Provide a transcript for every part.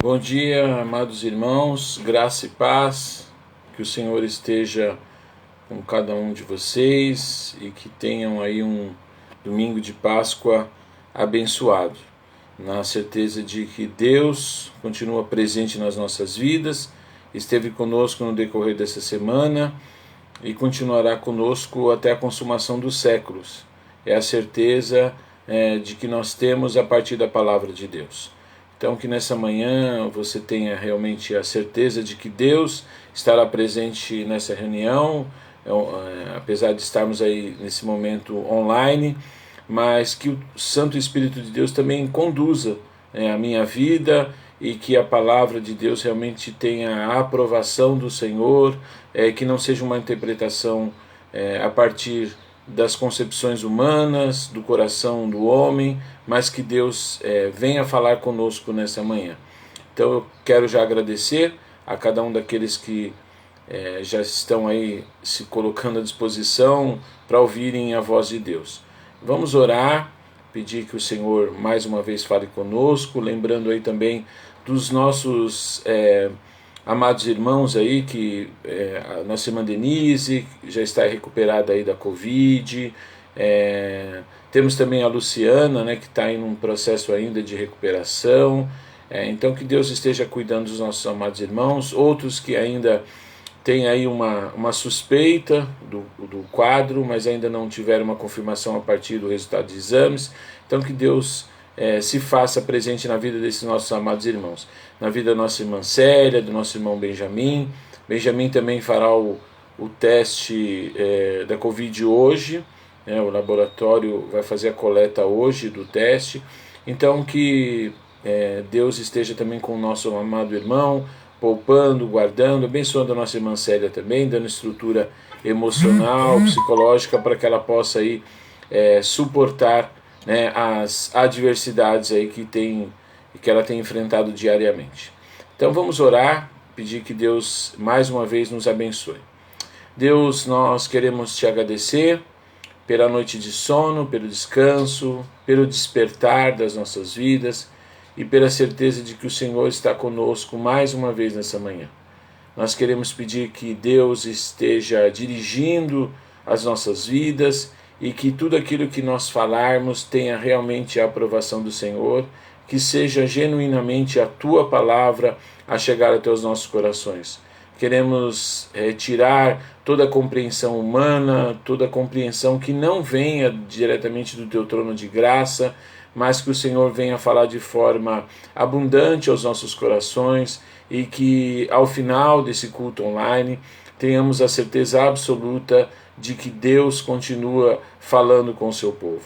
Bom dia, amados irmãos, graça e paz, que o Senhor esteja com cada um de vocês e que tenham aí um domingo de Páscoa abençoado, na certeza de que Deus continua presente nas nossas vidas, esteve conosco no decorrer dessa semana e continuará conosco até a consumação dos séculos. É a certeza de que nós temos a partir da palavra de Deus. Então que nessa manhã você tenha realmente a certeza de que Deus estará presente nessa reunião, apesar de estarmos aí nesse momento online, mas que o Santo Espírito de Deus também conduza a minha vida e que a palavra de Deus realmente tenha a aprovação do Senhor, que não seja uma interpretação a partir das concepções humanas, do coração do homem, mas que Deus venha falar conosco nessa manhã. Então eu quero já agradecer a cada um daqueles que já estão aí se colocando à disposição para ouvirem a voz de Deus. Vamos orar, pedir que o Senhor mais uma vez fale conosco, lembrando aí também dos nossos amados irmãos aí, que a nossa irmã Denise já está recuperada aí da Covid, temos também a Luciana, né, que está em um processo ainda de recuperação, então que Deus esteja cuidando dos nossos amados irmãos, outros que ainda têm aí uma suspeita do quadro, mas ainda não tiveram uma confirmação a partir do resultado de exames, então que Deus se faça presente na vida desses nossos amados irmãos, na vida da nossa irmã Célia, do nosso irmão Benjamin. Benjamin também fará o teste da Covid hoje, o laboratório vai fazer a coleta hoje do teste, então que Deus esteja também com o nosso amado irmão, poupando, guardando, abençoando a nossa irmã Célia também, dando estrutura emocional, psicológica, para que ela possa aí suportar, né, as adversidades aí que ela tem enfrentado diariamente. Então vamos orar, pedir que Deus mais uma vez nos abençoe. Deus, nós queremos te agradecer pela noite de sono, pelo descanso, pelo despertar das nossas vidas e pela certeza de que o Senhor está conosco mais uma vez nessa manhã. Nós queremos pedir que Deus esteja dirigindo as nossas vidas e que tudo aquilo que nós falarmos tenha realmente a aprovação do Senhor, que seja genuinamente a Tua palavra a chegar até os nossos corações. Queremos tirar toda a compreensão humana, toda a compreensão que não venha diretamente do Teu trono de graça, mas que o Senhor venha falar de forma abundante aos nossos corações e que ao final desse culto online tenhamos a certeza absoluta de que Deus continua falando com o seu povo.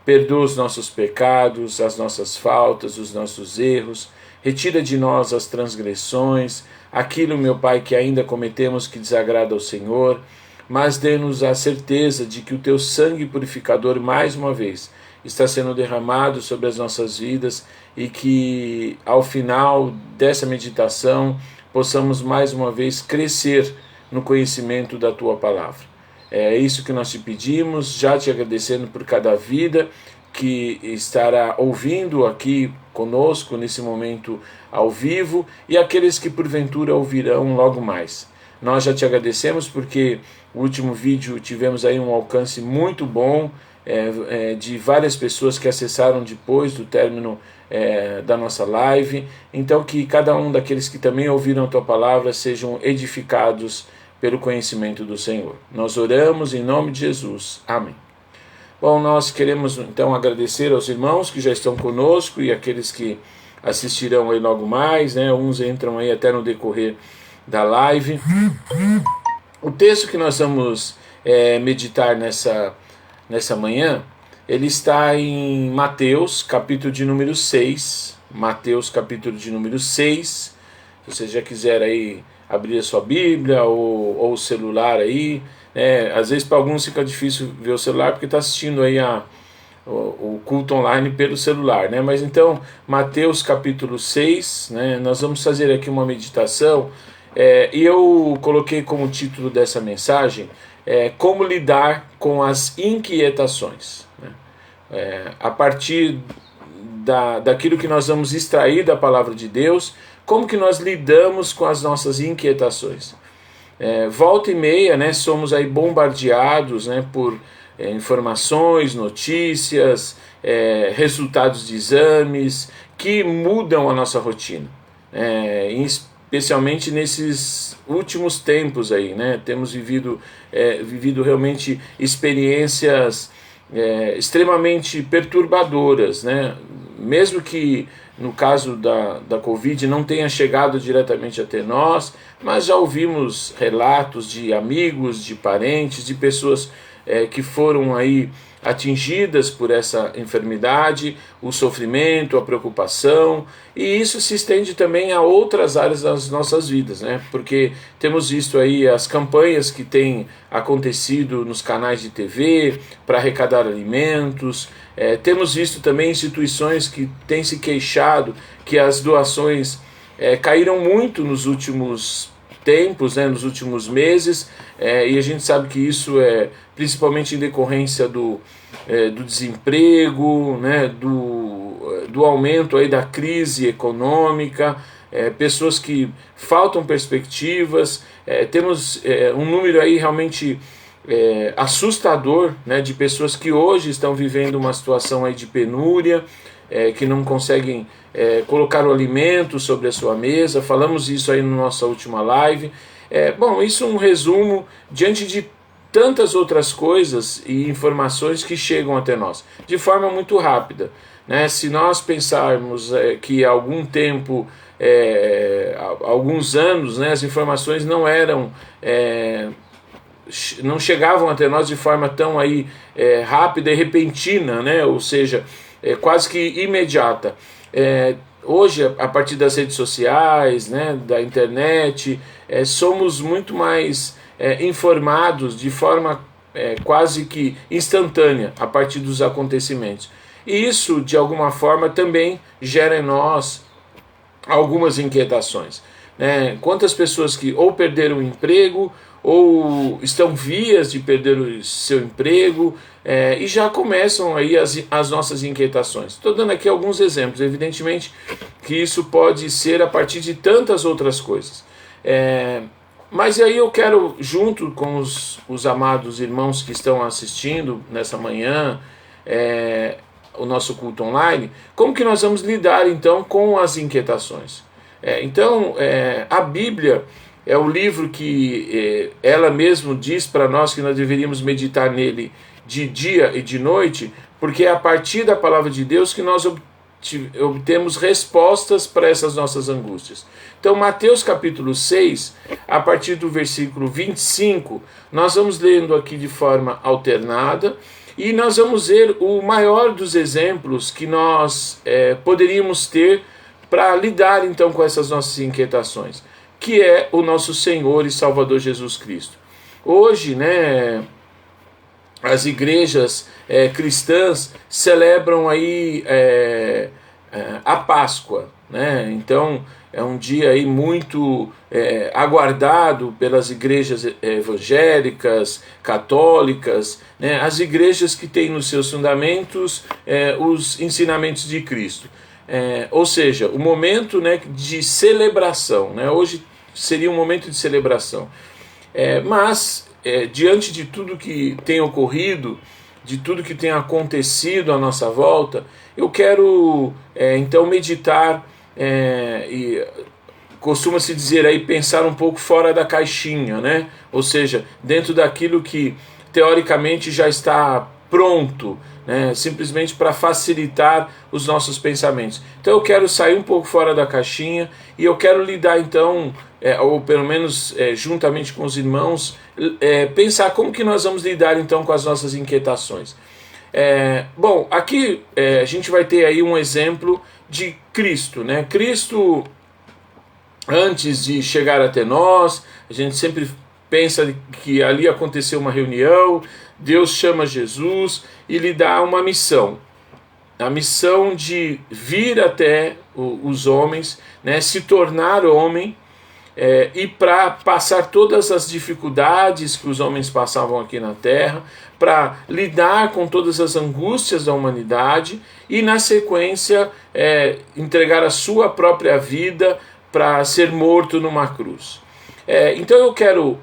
Perdoa os nossos pecados, as nossas faltas, os nossos erros, retira de nós as transgressões, aquilo, meu Pai, que ainda cometemos que desagrada ao Senhor, mas dê-nos a certeza de que o teu sangue purificador, mais uma vez, está sendo derramado sobre as nossas vidas e que ao final dessa meditação possamos mais uma vez crescer no conhecimento da tua palavra. É isso que nós te pedimos, já te agradecendo por cada vida que estará ouvindo aqui conosco nesse momento ao vivo e aqueles que porventura ouvirão logo mais. Nós já te agradecemos porque o último vídeo tivemos aí um alcance muito bom, de várias pessoas que acessaram depois do término da nossa live. Então que cada um daqueles que também ouviram a tua palavra sejam edificados pelo conhecimento do Senhor. Nós oramos em nome de Jesus. Amém. Bom, nós queremos então agradecer aos irmãos que já estão conosco e aqueles que assistirão aí logo mais, né? Uns entram aí até no decorrer da live. O texto que nós vamos meditar nessa manhã, ele está em Mateus, capítulo de número 6. Mateus, capítulo de número 6. Se você já quiser aí abrir a sua Bíblia ou o celular aí, às vezes para alguns fica difícil ver o celular porque está assistindo aí o culto online pelo celular, né? Mas então, Mateus capítulo 6, né? Nós vamos fazer aqui uma meditação e eu coloquei como título dessa mensagem como lidar com as inquietações, né? A partir daquilo que nós vamos extrair da palavra de Deus, como que nós lidamos com as nossas inquietações. Volta e meia, né, somos aí bombardeados, né, por informações, notícias, resultados de exames que mudam a nossa rotina, especialmente nesses últimos tempos aí, né? Temos vivido realmente experiências extremamente perturbadoras, né? Mesmo que no caso da Covid não tenha chegado diretamente até nós, mas já ouvimos relatos de amigos, de parentes, de pessoas que foram aí atingidas por essa enfermidade, o sofrimento, a preocupação, e isso se estende também a outras áreas das nossas vidas, né? Porque temos visto aí as campanhas que têm acontecido nos canais de TV para arrecadar alimentos, temos visto também instituições que têm se queixado que as doações caíram muito nos últimos tempos, né, nos últimos meses, e a gente sabe que isso é principalmente em decorrência do desemprego, né, do aumento aí da crise econômica, pessoas que faltam perspectivas, temos um número aí realmente assustador, né, de pessoas que hoje estão vivendo uma situação aí de penúria, que não conseguem colocar o alimento sobre a sua mesa. Falamos isso aí na nossa última live. Bom, isso é um resumo diante de tantas outras coisas e informações que chegam até nós, de forma muito rápida, né? Se nós pensarmos que há algum tempo, alguns anos, né, as informações não eram... não chegavam até nós de forma tão aí, rápida e repentina, né? Ou seja, quase que imediata. Hoje, a partir das redes sociais, né, da internet, somos muito mais informados de forma quase que instantânea a partir dos acontecimentos. E isso, de alguma forma, também gera em nós algumas inquietações, né? Quantas pessoas que ou perderam o emprego ou estão vias de perder o seu emprego, e já começam aí as nossas inquietações. Estou dando aqui alguns exemplos, evidentemente que isso pode ser a partir de tantas outras coisas. Mas aí eu quero, junto com os amados irmãos que estão assistindo nessa manhã, o nosso culto online, como que nós vamos lidar então com as inquietações? Então, a Bíblia é o livro que ela mesma diz para nós que nós deveríamos meditar nele de dia e de noite, porque é a partir da palavra de Deus que nós obtemos respostas para essas nossas angústias. Então, Mateus capítulo 6, a partir do versículo 25, nós vamos lendo aqui de forma alternada, e nós vamos ver o maior dos exemplos que nós poderíamos ter para lidar então com essas nossas inquietações, que é o nosso Senhor e Salvador Jesus Cristo. Hoje, né, as igrejas cristãs celebram aí a Páscoa, né? Então é um dia aí muito aguardado pelas igrejas evangélicas, católicas, né? As igrejas que têm nos seus fundamentos os ensinamentos de Cristo. Ou seja, o momento, né, de celebração, né? Hoje seria um momento de celebração. Mas, diante de tudo que tem ocorrido, de tudo que tem acontecido à nossa volta, eu quero então meditar, e costuma-se dizer aí, pensar um pouco fora da caixinha, né? Ou seja, dentro daquilo que teoricamente já está pronto, né? Simplesmente para facilitar os nossos pensamentos. Então eu quero sair um pouco fora da caixinha e eu quero lidar então, ou pelo menos juntamente com os irmãos, pensar como que nós vamos lidar então com as nossas inquietações. Bom, aqui a gente vai ter aí um exemplo de Cristo, né? Cristo, antes de chegar até nós, a gente sempre pensa que ali aconteceu uma reunião, Deus chama Jesus e lhe dá uma missão. A missão de vir até os homens, né, se tornar homem, e para passar todas as dificuldades que os homens passavam aqui na terra, para lidar com todas as angústias da humanidade e, na sequência, entregar a sua própria vida para ser morto numa cruz. Então eu quero,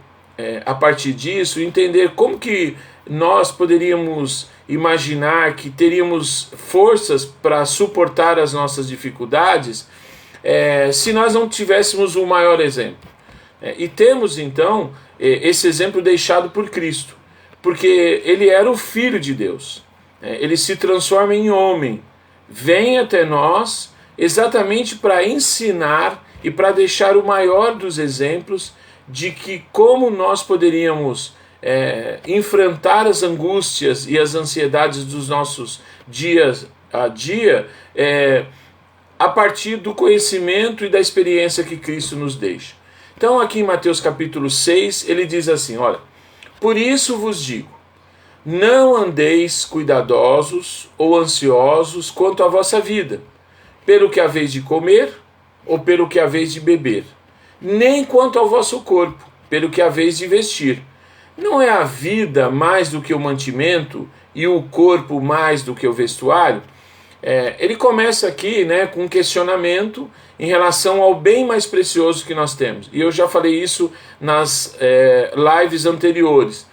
a partir disso, entender como que nós poderíamos imaginar que teríamos forças para suportar as nossas dificuldades se nós não tivéssemos o maior exemplo. E temos então esse exemplo deixado por Cristo, porque ele era o Filho de Deus, ele se transforma em homem, vem até nós exatamente para ensinar e para deixar o maior dos exemplos de que como nós poderíamos enfrentar as angústias e as ansiedades dos nossos dias a dia a partir do conhecimento e da experiência que Cristo nos deixa. Então aqui em Mateus capítulo 6, ele diz assim, olha, por isso vos digo, não andeis cuidadosos ou ansiosos quanto à vossa vida, pelo que haveis de comer ou pelo que haveis de beber, nem quanto ao vosso corpo, pelo que haveis de vestir. Não é a vida mais do que o mantimento e o corpo mais do que o vestuário? Ele começa aqui com um questionamento em relação ao bem mais precioso que nós temos. E eu já falei isso nas lives anteriores.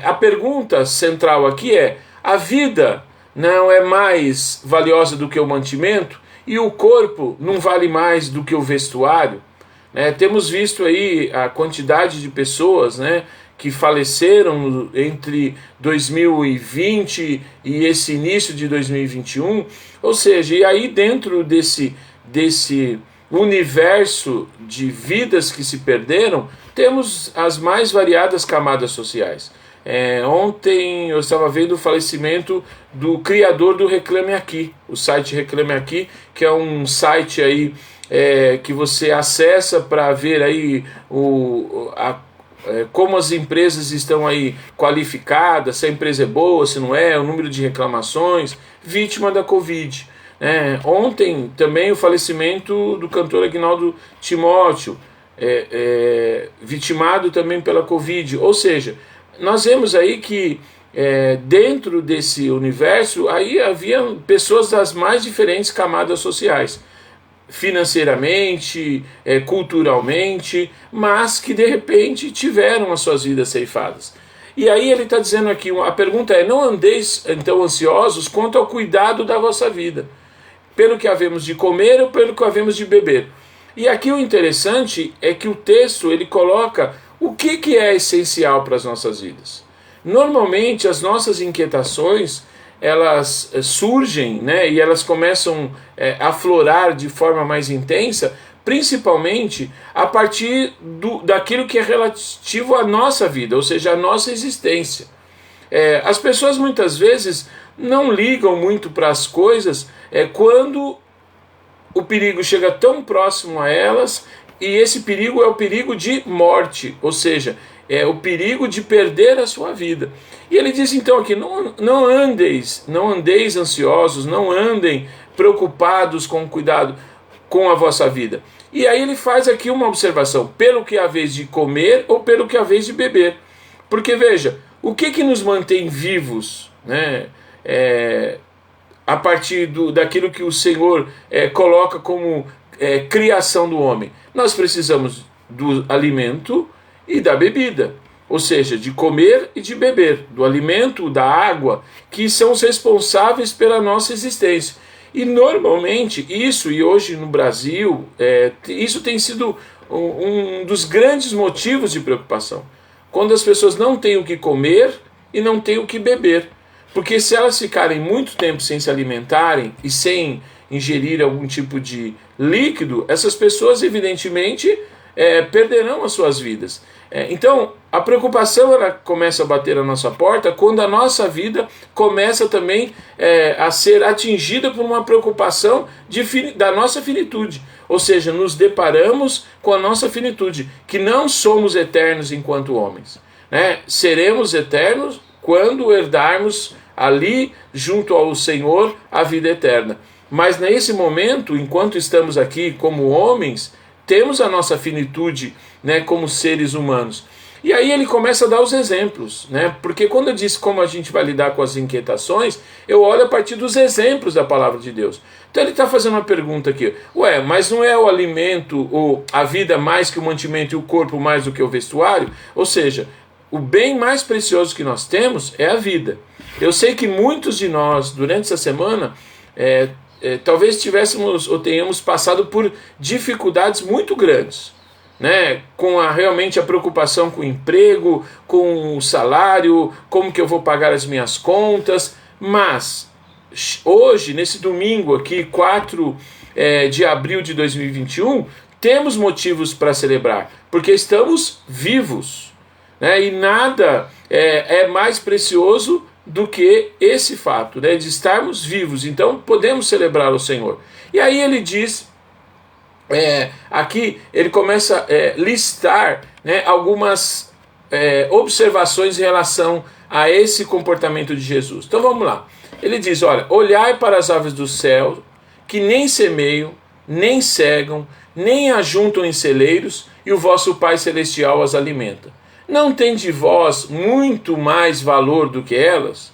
A pergunta central aqui é: a vida não é mais valiosa do que o mantimento? E o corpo não vale mais do que o vestuário? Temos visto aí a quantidade de pessoas que faleceram entre 2020 e esse início de 2021, ou seja, e aí dentro desse universo de vidas que se perderam, temos as mais variadas camadas sociais. Ontem eu estava vendo o falecimento do criador do Reclame Aqui, o site Reclame Aqui, que é um site aí que você acessa para ver aí como as empresas estão aí qualificadas, se a empresa é boa, se não é, o número de reclamações, vítima da Covid. Ontem também o falecimento do cantor Agnaldo Timóteo, vitimado também pela Covid. Ou seja, nós vemos aí que dentro desse universo aí havia pessoas das mais diferentes camadas sociais, financeiramente, culturalmente, mas que de repente tiveram as suas vidas ceifadas. E aí ele está dizendo aqui, a pergunta é: não andeis então ansiosos quanto ao cuidado da vossa vida, pelo que havemos de comer ou pelo que havemos de beber. E aqui o interessante é que o texto ele coloca o que é essencial para as nossas vidas. Normalmente as nossas inquietações elas surgem e elas começam a aflorar de forma mais intensa, principalmente a partir daquilo que é relativo à nossa vida, ou seja, à nossa existência. As pessoas muitas vezes não ligam muito para as coisas quando o perigo chega tão próximo a elas, e esse perigo é o perigo de morte, ou seja, é o perigo de perder a sua vida. E ele diz então aqui, não andeis ansiosos, não andem preocupados com cuidado com a vossa vida. E aí ele faz aqui uma observação: pelo que haveis de comer ou pelo que haveis de beber. Porque veja, o que nos mantém vivos, a partir daquilo que o Senhor coloca como criação do homem? Nós precisamos do alimento e da bebida, ou seja, de comer e de beber, do alimento, da água, que são os responsáveis pela nossa existência. E normalmente isso, e hoje no Brasil, isso tem sido um dos grandes motivos de preocupação, quando as pessoas não têm o que comer e não têm o que beber. Porque se elas ficarem muito tempo sem se alimentarem e sem ingerir algum tipo de líquido, essas pessoas evidentemente perderão as suas vidas. Então a preocupação ela começa a bater a nossa porta quando a nossa vida começa também a ser atingida por uma preocupação da nossa finitude. Ou seja, nos deparamos com a nossa finitude, que não somos eternos enquanto homens. Seremos eternos quando herdarmos ali junto ao Senhor a vida eterna. Mas nesse momento, enquanto estamos aqui como homens, temos a nossa finitude como seres humanos. E aí ele começa a dar os exemplos, né? Porque quando eu disse como a gente vai lidar com as inquietações, eu olho a partir dos exemplos da palavra de Deus. Então ele está fazendo uma pergunta aqui: ué, mas não é o alimento ou a vida mais que o mantimento e o corpo mais do que o vestuário? Ou seja, o bem mais precioso que nós temos é a vida. Eu sei que muitos de nós, durante essa semana, talvez tivéssemos ou tenhamos passado por dificuldades muito grandes, né? Com realmente a preocupação com o emprego, com o salário, como que eu vou pagar as minhas contas. Mas hoje, nesse domingo aqui, 4 de abril de 2021, temos motivos para celebrar, porque estamos vivos, né? E nada é mais precioso do que esse fato, né, de estarmos vivos. Então podemos celebrar o Senhor. E aí ele diz, aqui ele começa a listar, né, algumas observações em relação a esse comportamento de Jesus. Então vamos lá. Ele diz, olha, olhai para as aves do céu, que nem semeiam, nem cegam, nem ajuntam em celeiros, e o vosso Pai Celestial as alimenta. Não tem de vós muito mais valor do que elas?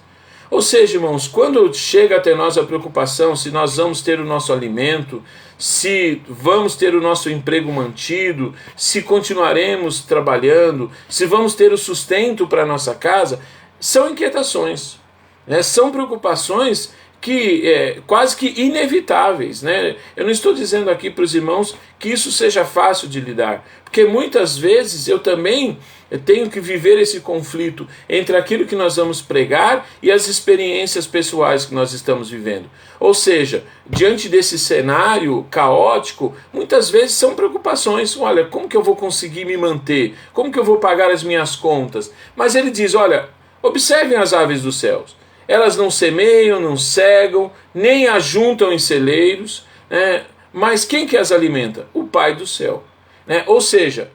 Ou seja, irmãos, quando chega até nós a preocupação se nós vamos ter o nosso alimento, se vamos ter o nosso emprego mantido, se continuaremos trabalhando, se vamos ter o sustento para a nossa casa, são inquietações, né? São preocupações que quase que inevitáveis, né? Eu não estou dizendo aqui para os irmãos que isso seja fácil de lidar, porque muitas vezes eu também tenho que viver esse conflito entre aquilo que nós vamos pregar e as experiências pessoais que nós estamos vivendo. Ou seja, diante desse cenário caótico, muitas vezes são preocupações. Olha, como que eu vou conseguir me manter? Como que eu vou pagar as minhas contas? Mas ele diz, olha, observem as aves dos céus. Elas não semeiam, não cegam, nem ajuntam em celeiros, né? Mas quem que as alimenta? O Pai do céu, né? Ou seja,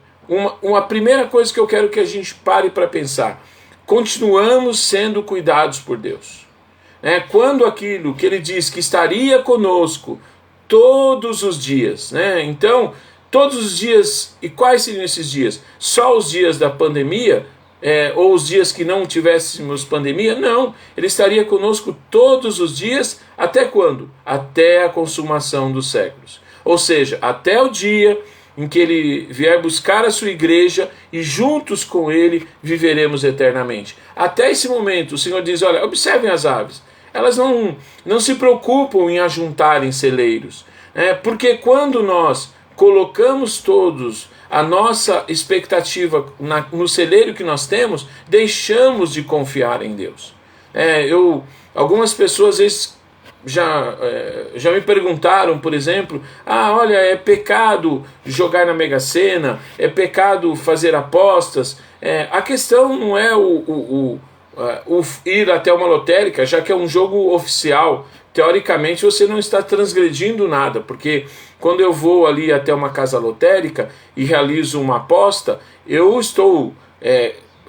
uma primeira coisa que eu quero que a gente pare para pensar: continuamos sendo cuidados por Deus, né? Quando aquilo que ele diz que estaria conosco todos os dias, né? Então, todos os dias, e quais seriam esses dias? Só os dias da pandemia? Ou os dias que não tivéssemos pandemia? Não, ele estaria conosco todos os dias, até quando? Até a consumação dos séculos. Ou seja, até o dia em que ele vier buscar a sua igreja e juntos com ele viveremos eternamente. Até esse momento o Senhor diz, olha, observem as aves, elas não se preocupam em ajuntarem celeiros, porque quando nós colocamos todos a nossa expectativa no celeiro que nós temos, deixamos de confiar em Deus. Algumas pessoas às vezes já me perguntaram, por exemplo, olha, é pecado jogar na Mega Sena, é pecado fazer apostas. A questão não é o ir até uma lotérica, já que é um jogo oficial. Teoricamente você não está transgredindo nada, porque quando eu vou ali até uma casa lotérica e realizo uma aposta, eu estou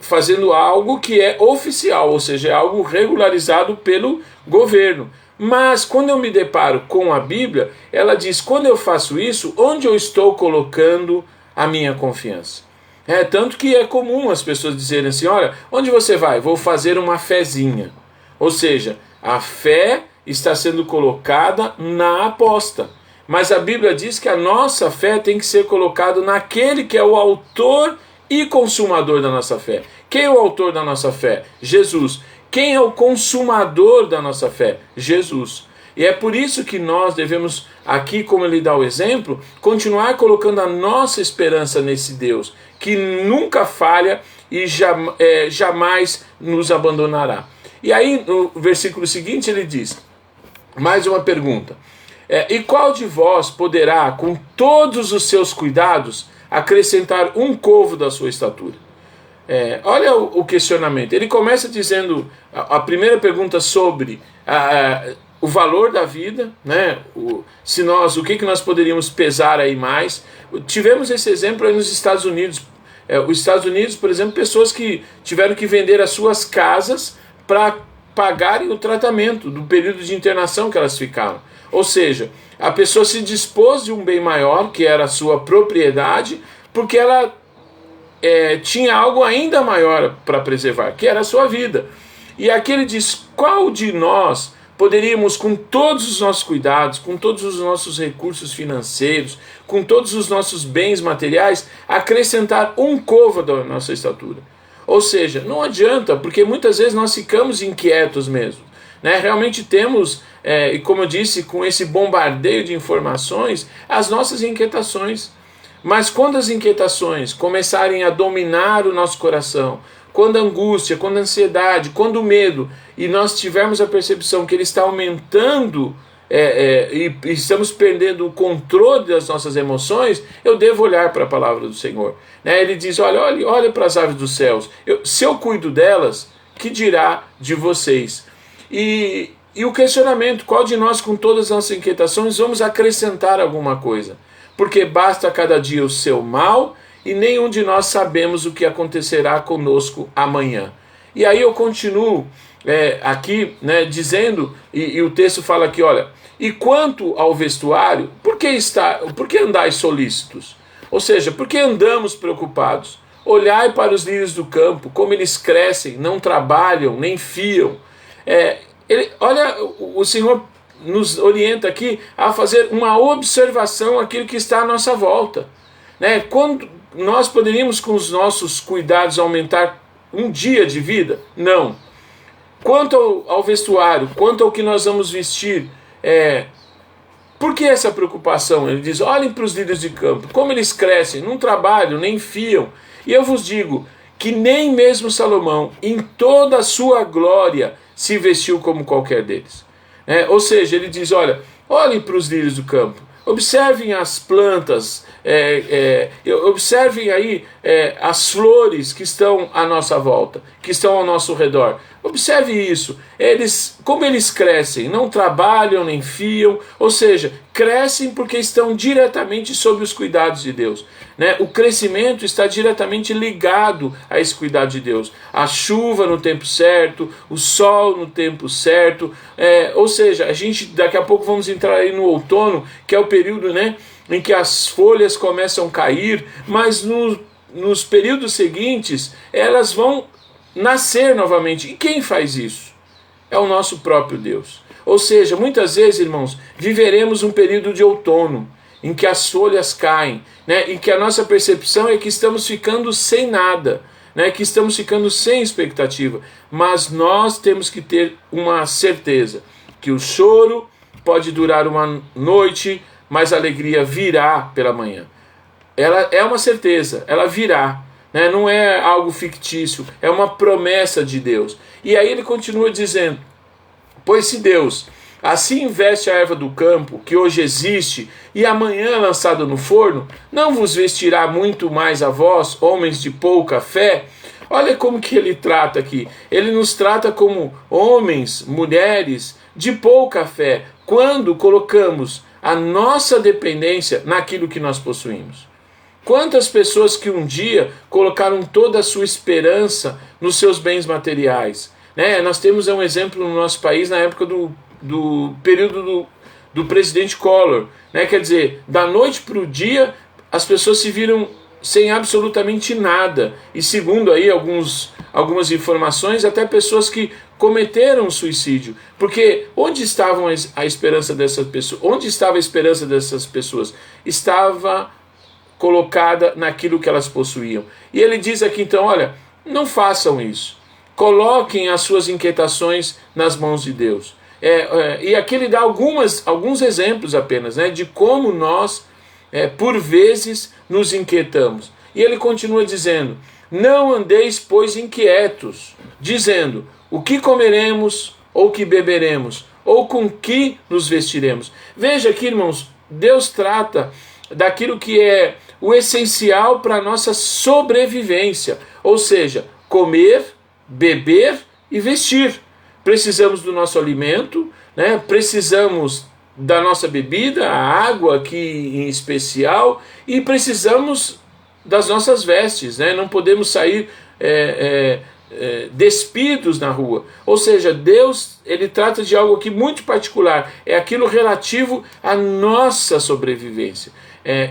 fazendo algo que é oficial, ou seja, é algo regularizado pelo governo. Mas quando eu me deparo com a Bíblia, ela diz, quando eu faço isso, onde eu estou colocando a minha confiança? Tanto que é comum as pessoas dizerem assim, olha, onde você vai? Vou fazer uma fezinha. Ou seja, a fé está sendo colocada na aposta. Mas a Bíblia diz que a nossa fé tem que ser colocada naquele que é o autor e consumador da nossa fé. Quem é o autor da nossa fé? Jesus. Quem é o consumador da nossa fé? Jesus. E é por isso que nós devemos, aqui como ele dá o exemplo, continuar colocando a nossa esperança nesse Deus, que nunca falha e jamais nos abandonará. E aí no versículo seguinte ele diz, mais uma pergunta, e qual de vós poderá, com todos os seus cuidados, acrescentar um côvado da sua estatura? Olha o questionamento. Ele começa dizendo a primeira pergunta sobre o valor da vida, né? O que nós poderíamos pesar aí mais. Tivemos esse exemplo aí nos Estados Unidos. Os Estados Unidos, por exemplo, pessoas que tiveram que vender as suas casas para pagarem o tratamento do período de internação que elas ficaram. Ou seja, a pessoa se dispôs de um bem maior, que era a sua propriedade, porque ela tinha algo ainda maior para preservar, que era a sua vida. E aqui ele diz: qual de nós poderíamos, com todos os nossos cuidados, com todos os nossos recursos financeiros, com todos os nossos bens materiais, acrescentar um côvado à nossa estatura? Ou seja, não adianta, porque muitas vezes nós ficamos inquietos mesmo, né? Realmente temos, e como eu disse, com esse bombardeio de informações, as nossas inquietações. Mas quando as inquietações começarem a dominar o nosso coração, quando a angústia, quando a ansiedade, quando o medo, e nós tivermos a percepção que ele está aumentando, e estamos perdendo o controle das nossas emoções, eu devo olhar para a palavra do Senhor, né? Ele diz: olha para as aves dos céus, se eu cuido delas, que dirá de vocês? E o questionamento: qual de nós, com todas as nossas inquietações, vamos acrescentar alguma coisa? Porque basta cada dia o seu mal, e nenhum de nós sabemos o que acontecerá conosco amanhã. E aí eu continuo aqui, né, dizendo, e o texto fala aqui: olha, e quanto ao vestuário, por que andais solícitos? Ou seja, por que andamos preocupados? Olhai para os lírios do campo, como eles crescem, não trabalham, nem fiam. Olha, o Senhor nos orienta aqui a fazer uma observação àquilo que está à nossa volta, né? Quando nós poderíamos, com os nossos cuidados, aumentar um dia de vida? Não. Quanto ao vestuário, quanto ao que nós vamos vestir, por que essa preocupação? Ele diz: olhem para os lírios de campo, como eles crescem, não trabalham, nem fiam. E eu vos digo que nem mesmo Salomão, em toda a sua glória, se vestiu como qualquer deles. Ou seja, ele diz: olhem para os lírios do campo, observem as plantas, observem aí as flores que estão à nossa volta, que estão ao nosso redor. Observe isso. Como eles crescem, não trabalham nem fiam, ou seja, crescem porque estão diretamente sob os cuidados de Deus, né? O crescimento está diretamente ligado a esse cuidado de Deus. A chuva no tempo certo, o sol no tempo certo, ou seja, a gente daqui a pouco vamos entrar aí no outono, que é o período, né, em que as folhas começam a cair, mas nos períodos seguintes elas vão nascer novamente. E quem faz isso? É o nosso próprio Deus. Ou seja, muitas vezes, irmãos, viveremos um período de outono, em que as folhas caem, né, em que a nossa percepção é que estamos ficando sem nada, né, que estamos ficando sem expectativa. Mas nós temos que ter uma certeza, que o choro pode durar uma noite, mas a alegria virá pela manhã. Ela é uma certeza, ela virá. Não é algo fictício, é uma promessa de Deus. E aí ele continua dizendo: pois se Deus assim veste a erva do campo, que hoje existe, e amanhã é lançada no forno, não vos vestirá muito mais a vós, homens de pouca fé? Olha como que ele trata aqui. Ele nos trata como homens, mulheres de pouca fé, quando colocamos a nossa dependência naquilo que nós possuímos. Quantas pessoas que um dia colocaram toda a sua esperança nos seus bens materiais, né? Nós temos um exemplo no nosso país na época do período do presidente Collor, né? Quer dizer, da noite para o dia as pessoas se viram sem absolutamente nada, e segundo aí algumas informações, até pessoas que cometeram suicídio, porque onde estava a esperança dessas pessoas? Onde estava a esperança dessas pessoas? Estava colocada naquilo que elas possuíam. E ele diz aqui então: olha, não façam isso, coloquem as suas inquietações nas mãos de Deus. E aqui ele dá alguns exemplos apenas, né, de como nós por vezes nos inquietamos. E ele continua dizendo: não andeis, pois, inquietos, dizendo: o que comeremos, ou que beberemos, ou com que nos vestiremos. Veja aqui, irmãos, Deus trata daquilo que é o essencial para a nossa sobrevivência, ou seja, comer, beber e vestir. Precisamos do nosso alimento, né? Precisamos da nossa bebida, a água aqui em especial, e precisamos das nossas vestes, né? Não podemos sair despidos na rua. Ou seja, Deus, ele trata de algo aqui muito particular, é aquilo relativo à nossa sobrevivência.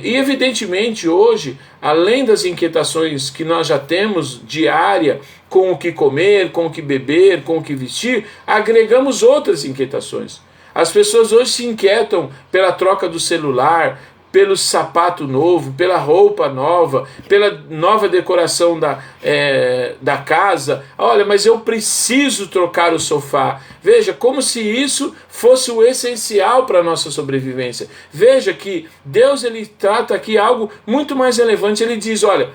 E evidentemente hoje, além das inquietações que nós já temos diária, com o que comer, com o que beber, com o que vestir, agregamos outras inquietações. As pessoas hoje se inquietam pela troca do celular, pelo sapato novo, pela roupa nova, pela nova decoração da casa. Olha, mas eu preciso trocar o sofá. Veja, como se isso fosse o essencial para a nossa sobrevivência. Veja que Deus, ele trata aqui algo muito mais relevante. Ele diz, olha,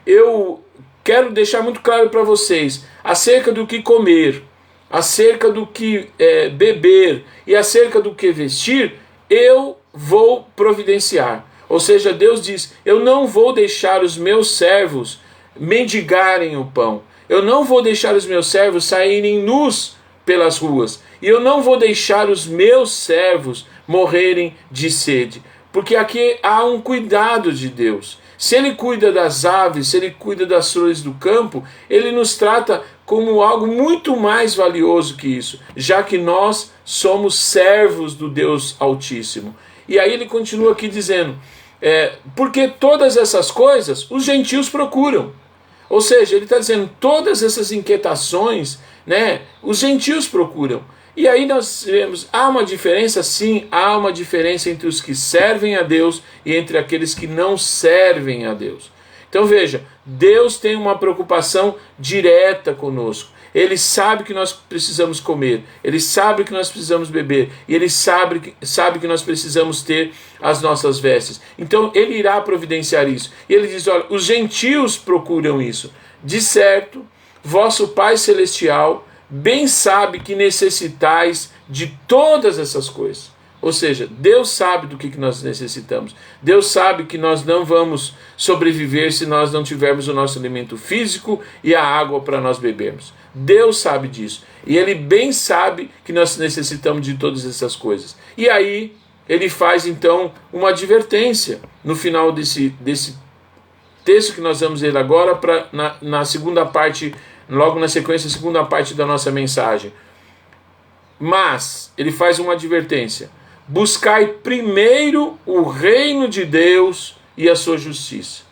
eu quero deixar muito claro para vocês acerca do que comer, acerca do que beber e acerca do que vestir, eu vou providenciar. Ou seja, Deus diz, eu não vou deixar os meus servos mendigarem o pão. Eu não vou deixar os meus servos saírem nus pelas ruas. E eu não vou deixar os meus servos morrerem de sede. Porque aqui há um cuidado de Deus. Se Ele cuida das aves, se Ele cuida das flores do campo, Ele nos trata como algo muito mais valioso que isso, já que nós somos servos do Deus Altíssimo. E aí ele continua aqui dizendo, porque todas essas coisas os gentios procuram. Ou seja, ele está dizendo, todas essas inquietações, né, os gentios procuram. E aí nós vemos, há uma diferença? Sim, há uma diferença entre os que servem a Deus e entre aqueles que não servem a Deus. Então veja, Deus tem uma preocupação direta conosco. Ele sabe que nós precisamos comer, Ele sabe que nós precisamos beber, e Ele sabe que nós precisamos ter as nossas vestes. Então Ele irá providenciar isso. E Ele diz, olha, os gentios procuram isso. De certo, vosso Pai Celestial bem sabe que necessitais de todas essas coisas. Ou seja, Deus sabe do que nós necessitamos. Deus sabe que nós não vamos sobreviver se nós não tivermos o nosso alimento físico e a água para nós bebermos. Deus sabe disso. E Ele bem sabe que nós necessitamos de todas essas coisas. E aí, Ele faz então uma advertência no final desse texto que nós vamos ler agora, na segunda parte, logo na sequência, a segunda parte da nossa mensagem. Mas, Ele faz uma advertência. Buscai primeiro o reino de Deus e a sua justiça.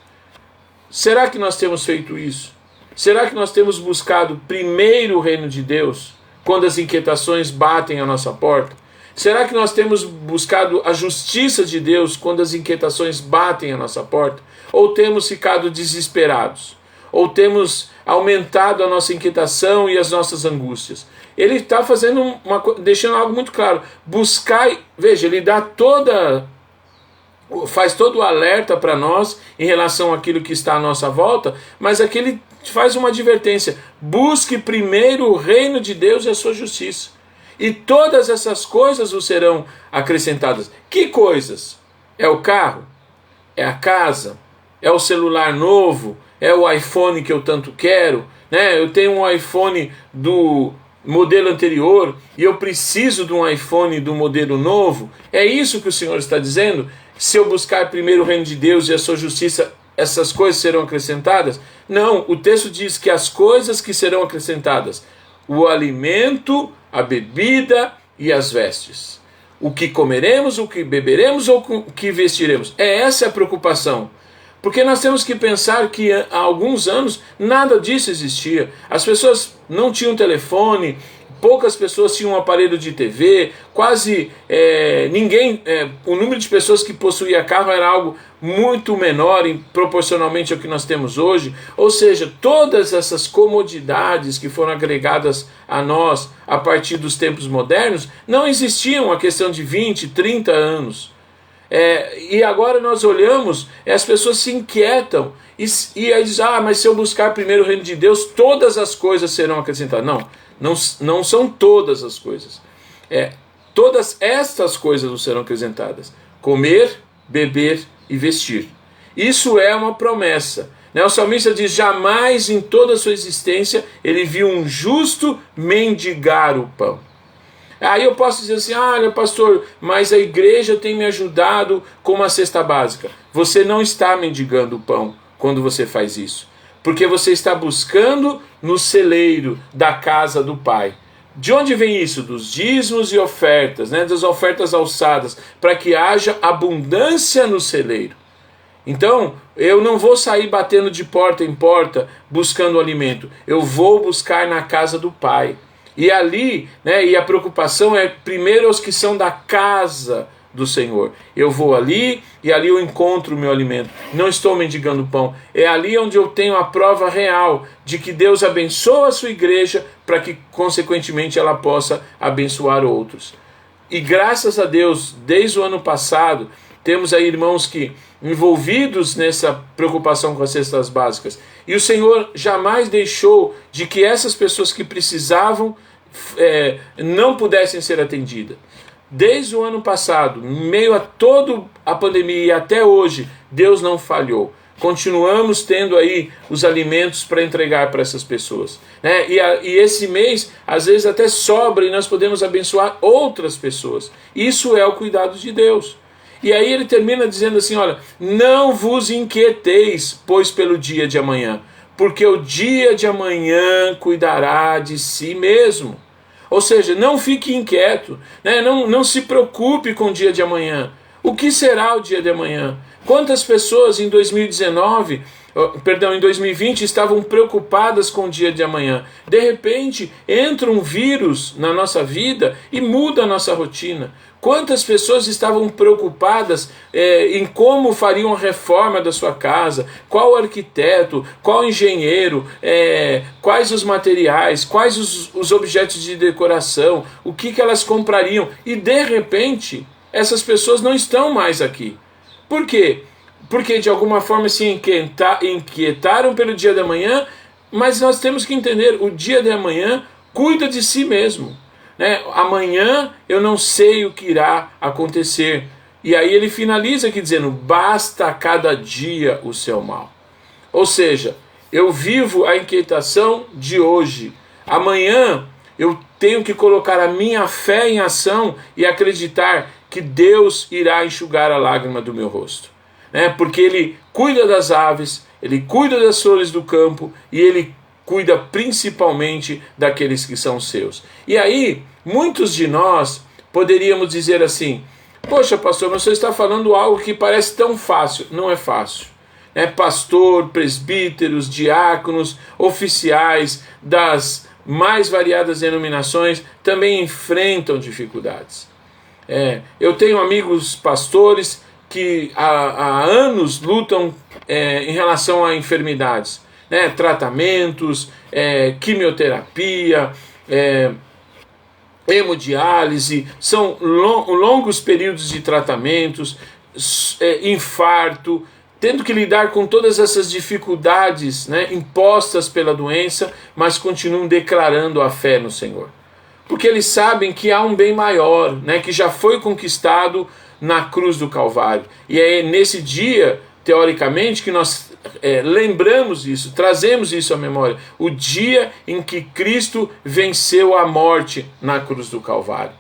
Será que nós temos feito isso? Será que nós temos buscado primeiro o reino de Deus quando as inquietações batem à nossa porta? Será que nós temos buscado a justiça de Deus quando as inquietações batem à nossa porta? Ou temos ficado desesperados? Ou temos aumentado a nossa inquietação e as nossas angústias? Ele está deixando algo muito claro. Buscai, veja, ele faz todo o alerta para nós em relação àquilo que está à nossa volta, mas aqui ele faz uma advertência. Busque primeiro o reino de Deus e a sua justiça. E todas essas coisas vos serão acrescentadas. Que coisas? É o carro? É a casa? É o celular novo? É o iPhone que eu tanto quero? Né? Eu tenho um iPhone do modelo anterior e eu preciso de um iPhone do modelo novo. É isso que o Senhor está dizendo? Se eu buscar primeiro o reino de Deus e a sua justiça, essas coisas serão acrescentadas? Não, o texto diz que as coisas que serão acrescentadas, o alimento, a bebida e as vestes. O que comeremos, o que beberemos ou o que vestiremos. Essa a preocupação. Porque nós temos que pensar que há alguns anos nada disso existia. As pessoas não tinham telefone, poucas pessoas tinham um aparelho de TV, quase ninguém, o número de pessoas que possuía carro era algo muito menor proporcionalmente ao que nós temos hoje. Ou seja, todas essas comodidades que foram agregadas a nós a partir dos tempos modernos não existiam a questão de 20, 30 anos. E agora nós olhamos, as pessoas se inquietam e aí dizem, mas se eu buscar primeiro o reino de Deus, todas as coisas serão acrescentadas. Não são todas as coisas. Todas estas coisas não serão acrescentadas. Comer, beber e vestir. Isso é uma promessa. O salmista diz, jamais em toda a sua existência ele viu um justo mendigar o pão. Aí eu posso dizer assim, olha pastor, mas a igreja tem me ajudado com uma cesta básica. Você não está mendigando o pão quando você faz isso. porque você está buscando no celeiro da casa do Pai. De onde vem isso? Dos dízimos e ofertas, né? Das ofertas alçadas, para que haja abundância no celeiro. Então, eu não vou sair batendo de porta em porta buscando alimento. Eu vou buscar na casa do Pai. E ali, né, e a preocupação é primeiro os que são da casa do Senhor. Eu vou ali e ali eu encontro o meu alimento. Não estou mendigando pão. É ali onde eu tenho a prova real de que Deus abençoa a sua igreja para que, consequentemente, ela possa abençoar outros. E graças a Deus, desde o ano passado, temos aí irmãos que envolvidos nessa preocupação com as cestas básicas. E o Senhor jamais deixou de que essas pessoas que precisavam não pudessem ser atendidas. Desde o ano passado, em meio a toda a pandemia e até hoje, Deus não falhou. Continuamos tendo aí os alimentos para entregar para essas pessoas, né? E esse mês, às vezes até sobra e nós podemos abençoar outras pessoas. Isso é o cuidado de Deus. E aí ele termina dizendo assim, olha, não vos inquieteis, pois pelo dia de amanhã, porque o dia de amanhã cuidará de si mesmo. Ou seja, não fique inquieto, né? Não se preocupe com o dia de amanhã. O que será o dia de amanhã? Quantas pessoas em 2020 estavam preocupadas com o dia de amanhã? De repente, entra um vírus na nossa vida e muda a nossa rotina. Quantas pessoas estavam preocupadas em como fariam a reforma da sua casa, qual arquiteto, qual engenheiro, quais os materiais, quais os objetos de decoração, o que elas comprariam. E de repente, essas pessoas não estão mais aqui. Por quê? Porque de alguma forma se inquietaram pelo dia de amanhã, mas nós temos que entender, o dia de amanhã cuida de si mesmo. Né? Amanhã eu não sei o que irá acontecer. E aí ele finaliza aqui dizendo, basta a cada dia o seu mal. Ou seja, eu vivo a inquietação de hoje. Amanhã eu tenho que colocar a minha fé em ação e acreditar que Deus irá enxugar a lágrima do meu rosto. Porque Ele cuida das aves, Ele cuida das flores do campo e Ele cuida principalmente daqueles que são seus. E aí, muitos de nós poderíamos dizer assim, poxa pastor, mas você está falando algo que parece tão fácil. Não é fácil. Pastor, presbíteros, diáconos, oficiais das mais variadas denominações também enfrentam dificuldades. Eu tenho amigos pastores que há anos lutam em relação a enfermidades, tratamentos, quimioterapia, hemodiálise, são longos períodos de tratamentos, infarto, tendo que lidar com todas essas dificuldades impostas pela doença, mas continuam declarando a fé no Senhor. Porque eles sabem que há um bem maior, que já foi conquistado na cruz do Calvário. E é nesse dia, teoricamente, que nós lembramos isso, trazemos isso à memória. O dia em que Cristo venceu a morte na cruz do Calvário.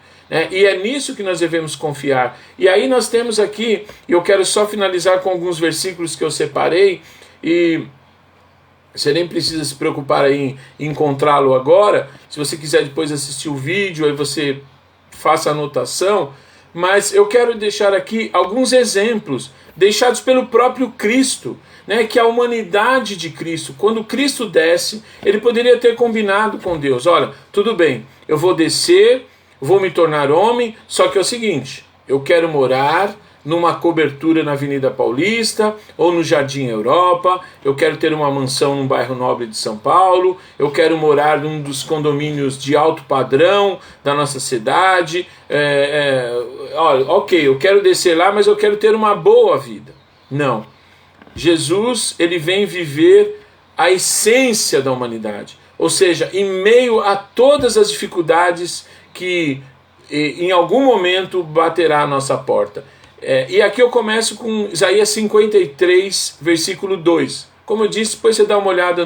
E é nisso que nós devemos confiar. E aí nós temos aqui, e eu quero só finalizar com alguns versículos que eu separei, e você nem precisa se preocupar aí em encontrá-lo agora. Se você quiser depois assistir o vídeo, aí você faça a anotação. Mas eu quero deixar aqui alguns exemplos deixados pelo próprio Cristo, que a humanidade de Cristo, quando Cristo desce, ele poderia ter combinado com Deus, olha, tudo bem, eu vou descer, vou me tornar homem, só que é o seguinte, eu quero morar numa cobertura na Avenida Paulista ou no Jardim Europa, eu quero ter uma mansão num bairro nobre de São Paulo, eu quero morar num dos condomínios de alto padrão da nossa cidade, olha, ok, eu quero descer lá, mas eu quero ter uma boa vida. Não. Jesus, ele vem viver a essência da humanidade, ou seja, em meio a todas as dificuldades que em algum momento baterá a nossa porta. E aqui eu começo com Isaías 53, versículo 2. Como eu disse, depois você dá uma olhada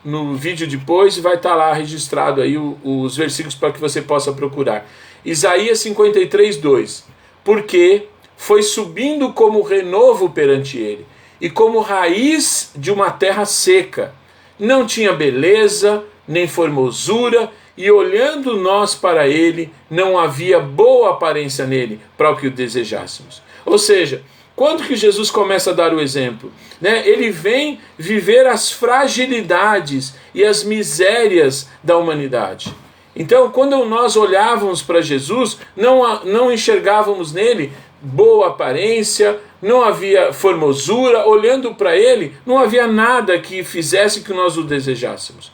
no vídeo depois e vai estar lá registrado aí os versículos para que você possa procurar. Isaías 53, 2. Porque foi subindo como renovo perante ele, e como raiz de uma terra seca. Não tinha beleza, nem formosura, e olhando nós para ele, não havia boa aparência nele, para o que o desejássemos. Ou seja, quando que Jesus começa a dar o exemplo? Ele vem viver as fragilidades e as misérias da humanidade. Então, quando nós olhávamos para Jesus, não enxergávamos nele boa aparência, não havia formosura. Olhando para ele, não havia nada que fizesse que nós o desejássemos.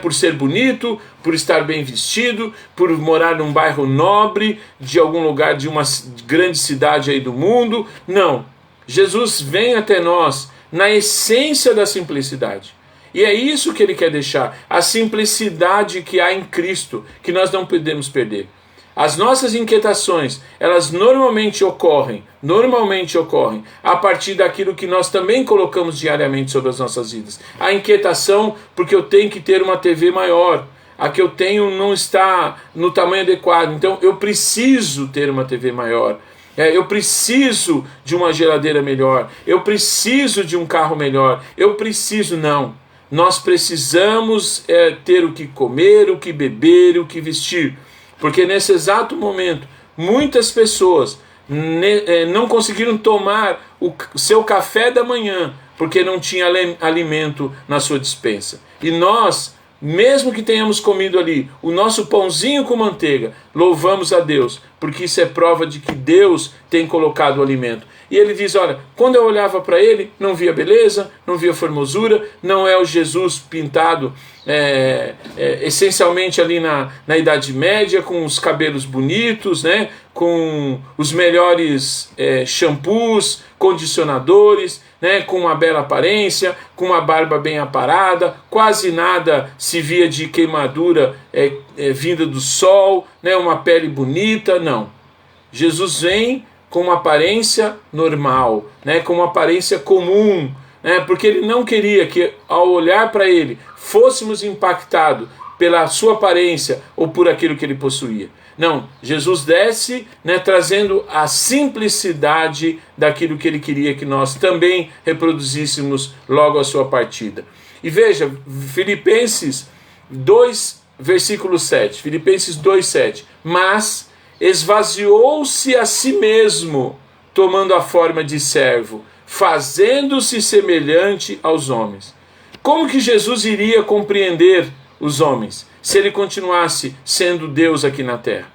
Por ser bonito, por estar bem vestido, por morar num bairro nobre, de algum lugar de uma grande cidade aí do mundo. Não. Jesus vem até nós na essência da simplicidade. E é isso que ele quer deixar, a simplicidade que há em Cristo, que nós não podemos perder. As nossas inquietações, elas normalmente ocorrem a partir daquilo que nós também colocamos diariamente sobre as nossas vidas. A inquietação porque eu tenho que ter uma TV maior, a que eu tenho não está no tamanho adequado, então eu preciso ter uma TV maior. Eu preciso de uma geladeira melhor, eu preciso de um carro melhor, não. Nós precisamos ter o que comer, o que beber, o que vestir. Porque nesse exato momento, muitas pessoas não conseguiram tomar o seu café da manhã, porque não tinha alimento na sua despensa. E nós, mesmo que tenhamos comido ali o nosso pãozinho com manteiga, louvamos a Deus, porque isso é prova de que Deus tem colocado o alimento. E ele diz, olha, quando eu olhava para ele, não via beleza, não via formosura, não é o Jesus pintado essencialmente ali na Idade Média, com os cabelos bonitos, com os melhores shampoos, condicionadores, com uma bela aparência, com uma barba bem aparada, quase nada se via de queimadura vinda do sol, uma pele bonita, não. Jesus vem com uma aparência normal, com uma aparência comum, porque ele não queria que, ao olhar para ele, fôssemos impactados pela sua aparência ou por aquilo que ele possuía. Não, Jesus desce trazendo a simplicidade daquilo que ele queria que nós também reproduzíssemos logo à sua partida. E veja, Filipenses 2, versículo 7, Filipenses 2, 7, mas esvaziou-se a si mesmo, tomando a forma de servo, fazendo-se semelhante aos homens. Como que Jesus iria compreender os homens se ele continuasse sendo Deus aqui na terra?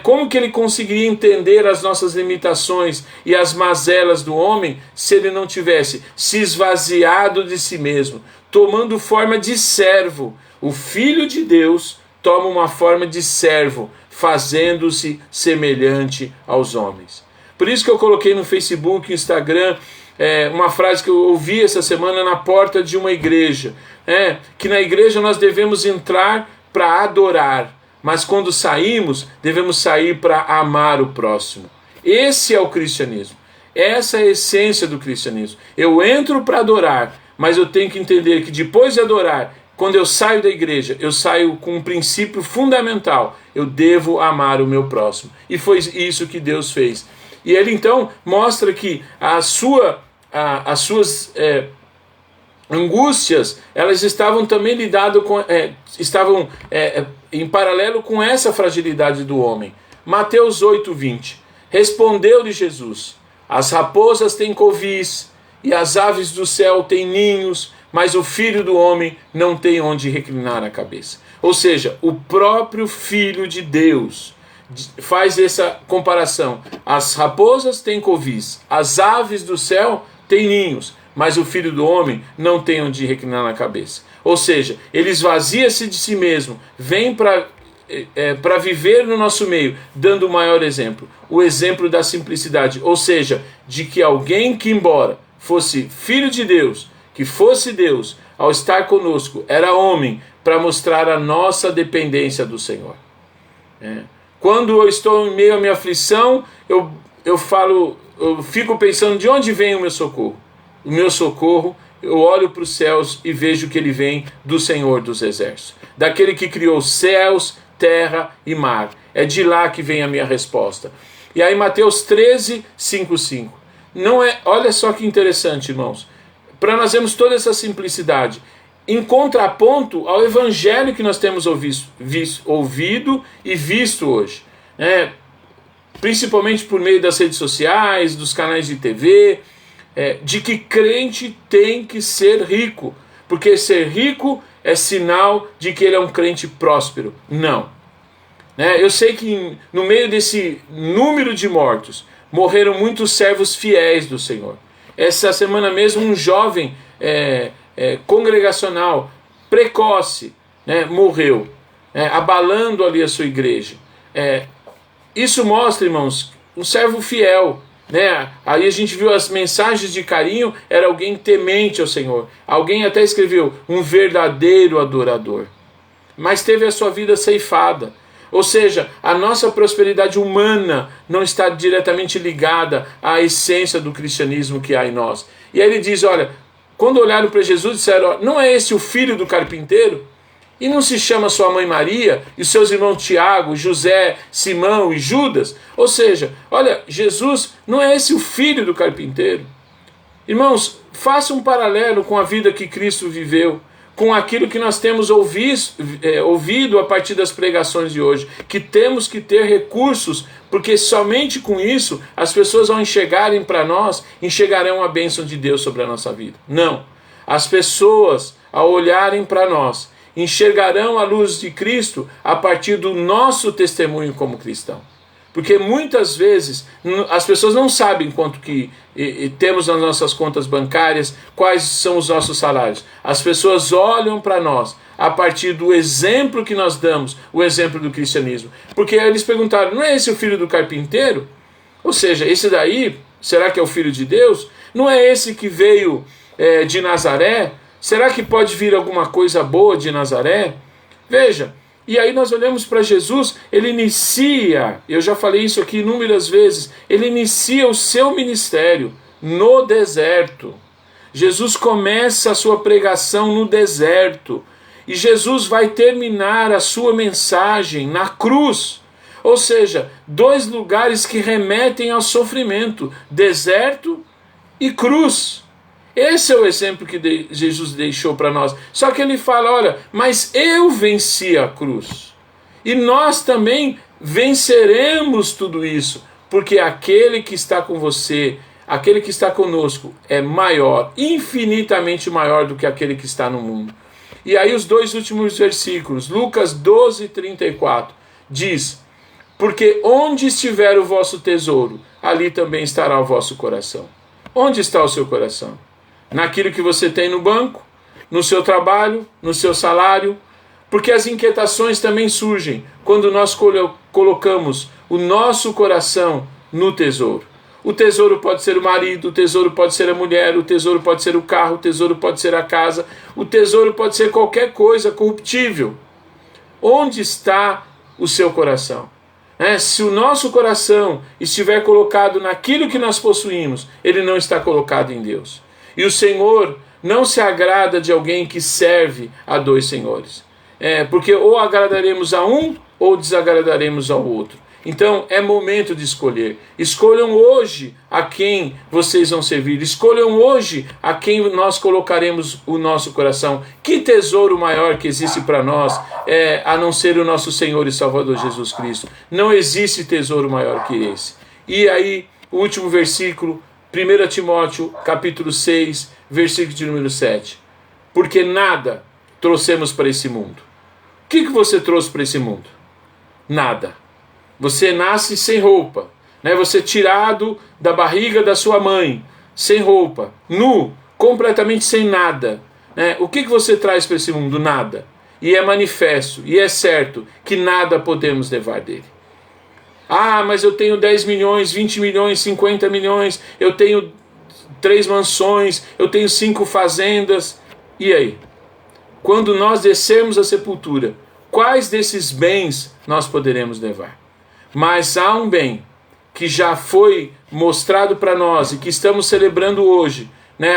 Como que ele conseguiria entender as nossas limitações e as mazelas do homem se ele não tivesse se esvaziado de si mesmo, tomando forma de servo? O Filho de Deus toma uma forma de servo, fazendo-se semelhante aos homens. Por isso que eu coloquei no Facebook, no Instagram, uma frase que eu ouvi essa semana na porta de uma igreja, que na igreja nós devemos entrar para adorar, mas quando saímos, devemos sair para amar o próximo. Esse é o cristianismo. Essa é a essência do cristianismo. Eu entro para adorar, mas eu tenho que entender que depois de adorar, quando eu saio da igreja, eu saio com um princípio fundamental. Eu devo amar o meu próximo. E foi isso que Deus fez. E ele então mostra que as suas angústias, elas estavam também estavam em paralelo com essa fragilidade do homem. Mateus 8:20. Respondeu-lhe Jesus: as raposas têm covis e as aves do céu têm ninhos, mas o Filho do Homem não tem onde reclinar a cabeça. Ou seja, o próprio Filho de Deus faz essa comparação. As raposas têm covis, as aves do céu têm ninhos, mas o Filho do Homem não tem onde reclinar na cabeça. Ou seja, ele esvazia-se de si mesmo, vem para viver no nosso meio, dando o maior exemplo, o exemplo da simplicidade, ou seja, de que alguém que, embora fosse Filho de Deus, que fosse Deus, ao estar conosco, era homem, para mostrar a nossa dependência do Senhor. Quando eu estou em meio à minha aflição, eu fico pensando de onde vem o meu socorro. O meu socorro, eu olho para os céus e vejo que ele vem do Senhor dos Exércitos, daquele que criou céus, terra e mar. É de lá que vem a minha resposta. E aí Mateus 13, 5. Olha só que interessante, irmãos. para nós vermos toda essa simplicidade, em contraponto ao evangelho que nós temos ouvido e visto hoje, né? Principalmente por meio das redes sociais, dos canais de TV, de que crente tem que ser rico, porque ser rico é sinal de que ele é um crente próspero. Não. Eu sei que no meio desse número de mortos, morreram muitos servos fiéis do Senhor. Essa semana mesmo um jovem congregacional precoce, morreu, abalando ali a sua igreja. Isso mostra, irmãos, um servo fiel. Aí a gente viu as mensagens de carinho, era alguém temente ao Senhor. Alguém até escreveu, um verdadeiro adorador. Mas teve a sua vida ceifada. Ou seja, a nossa prosperidade humana não está diretamente ligada à essência do cristianismo que há em nós. E aí ele diz, olha, quando olharam para Jesus, disseram, não é esse o filho do carpinteiro? E não se chama sua mãe Maria, e seus irmãos Tiago, José, Simão e Judas? Ou seja, olha, Jesus não é esse o filho do carpinteiro? Irmãos, faça um paralelo com a vida que Cristo viveu, com aquilo que nós temos ouvido a partir das pregações de hoje, que temos que ter recursos, porque somente com isso as pessoas ao enxergarem para nós, enxergarão a bênção de Deus sobre a nossa vida. Não, as pessoas ao olharem para nós, enxergarão a luz de Cristo a partir do nosso testemunho como cristão. Porque muitas vezes as pessoas não sabem quanto que temos nas nossas contas bancárias, quais são os nossos salários. As pessoas olham para nós a partir do exemplo que nós damos, o exemplo do cristianismo. Porque eles perguntaram, não é esse o filho do carpinteiro? Ou seja, esse daí, será que é o filho de Deus? Não é esse que veio de Nazaré? Será que pode vir alguma coisa boa de Nazaré? Veja, e aí nós olhamos para Jesus, ele inicia, eu já falei isso aqui inúmeras vezes, ele inicia o seu ministério no deserto. Jesus começa a sua pregação no deserto. E Jesus vai terminar a sua mensagem na cruz. Ou seja, dois lugares que remetem ao sofrimento, deserto e cruz. Esse é o exemplo que Jesus deixou para nós. Só que ele fala, olha, mas eu venci a cruz. E nós também venceremos tudo isso. Porque aquele que está com você, aquele que está conosco, é maior, infinitamente maior do que aquele que está no mundo. E aí os dois últimos versículos, Lucas 12:34, diz, porque onde estiver o vosso tesouro, ali também estará o vosso coração. Onde está o seu coração? Naquilo que você tem no banco, no seu trabalho, no seu salário, porque as inquietações também surgem quando nós colocamos o nosso coração no tesouro. O tesouro pode ser o marido, o tesouro pode ser a mulher, o tesouro pode ser o carro, o tesouro pode ser a casa, o tesouro pode ser qualquer coisa corruptível. Onde está o seu coração? Se o nosso coração estiver colocado naquilo que nós possuímos, ele não está colocado em Deus. E o Senhor não se agrada de alguém que serve a dois senhores. Porque ou agradaremos a um ou desagradaremos ao outro. Então é momento de escolher. Escolham hoje a quem vocês vão servir. Escolham hoje a quem nós colocaremos o nosso coração. Que tesouro maior que existe para nós, a não ser o nosso Senhor e Salvador Jesus Cristo. Não existe tesouro maior que esse. E aí, o último versículo, 1 Timóteo, capítulo 6, versículo de número 7. Porque nada trouxemos para esse mundo. O que você trouxe para esse mundo? Nada. Você nasce sem roupa. Você é tirado da barriga da sua mãe, sem roupa, nu, completamente sem nada. O que você traz para esse mundo? Nada. E é manifesto, e é certo, que nada podemos levar dele. Ah, mas eu tenho 10 milhões, 20 milhões, 50 milhões, eu tenho 3 mansões, eu tenho 5 fazendas. E aí? Quando nós descermos a sepultura, quais desses bens nós poderemos levar? Mas há um bem que já foi mostrado para nós e que estamos celebrando hoje,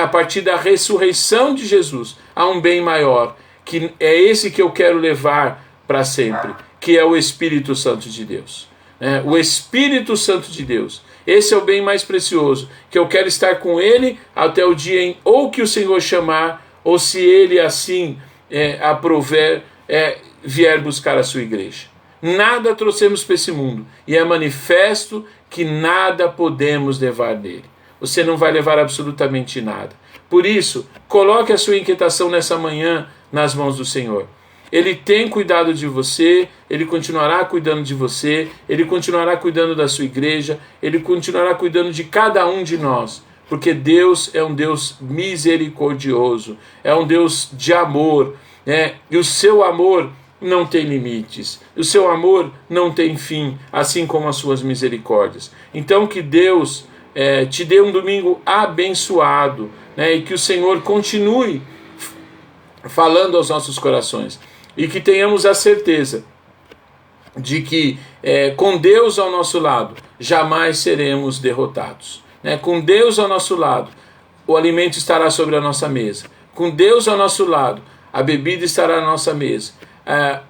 a partir da ressurreição de Jesus. Há um bem maior, que é esse que eu quero levar para sempre, que é o Espírito Santo de Deus. O Espírito Santo de Deus, Esse é o bem mais precioso, que eu quero estar com Ele até o dia em ou que o Senhor chamar, ou se Ele assim aprover, vier buscar a sua igreja. Nada trouxemos para esse mundo, e é manifesto que nada podemos levar dele. Você não vai levar absolutamente nada. Por isso, coloque a sua inquietação nessa manhã nas mãos do Senhor. Ele tem cuidado de você, Ele continuará cuidando de você, Ele continuará cuidando da sua igreja, Ele continuará cuidando de cada um de nós, porque Deus é um Deus misericordioso, é um Deus de amor, e o seu amor não tem limites, o seu amor não tem fim, assim como as suas misericórdias. Então que Deus te dê um domingo abençoado, e que o Senhor continue falando aos nossos corações, e que tenhamos a certeza de que com Deus ao nosso lado jamais seremos derrotados. Com Deus ao nosso lado, o alimento estará sobre a nossa mesa. Com Deus ao nosso lado, a bebida estará na nossa mesa.